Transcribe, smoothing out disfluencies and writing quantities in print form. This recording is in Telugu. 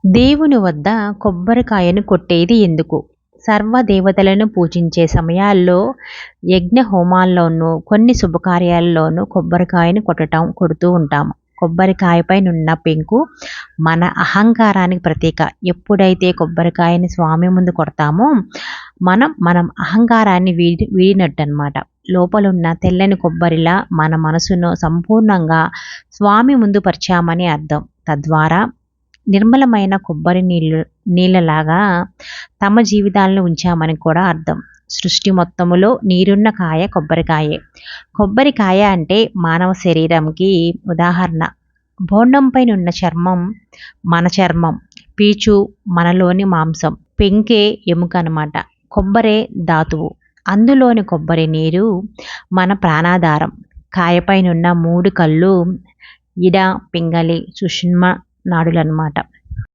దేవుని వద్ద కొబ్బరికాయను కొట్టేది ఎందుకు? సర్వదేవతలను పూజించే సమయాల్లో, యజ్ఞ హోమాల్లోనూ, కొన్ని శుభకార్యాల్లోనూ కొబ్బరికాయను కొడుతూ ఉంటాము. కొబ్బరికాయపైనున్న పెంకు మన అహంకారానికి ప్రతీక. ఎప్పుడైతే కొబ్బరికాయని స్వామి ముందు కొడతామో మనం అహంకారాన్ని వీడినట్టు అనమాట. లోపలున్న తెల్లని కొబ్బరిలా మన మనసును సంపూర్ణంగా స్వామి ముందు పరిచామని అర్థం. తద్వారా నిర్మలమైన కొబ్బరి నీళ్ళలాగా తమ జీవితాలను ఉంచామని కూడా అర్థం. సృష్టి మొత్తములో నీరున్న కాయ కొబ్బరికాయే. కొబ్బరికాయ అంటే మానవ శరీరంకి ఉదాహరణ. బోండంపైనున్న చర్మం మన చర్మం, పీచు మనలోని మాంసం, పెంకే ఎముక అనమాట. కొబ్బరే ధాతువు, అందులోని కొబ్బరి నీరు మన ప్రాణాధారం. కాయపైనున్న 3 కళ్ళు ఇడ, పింగళి, సుషుమ్న నాడులన్నమాట.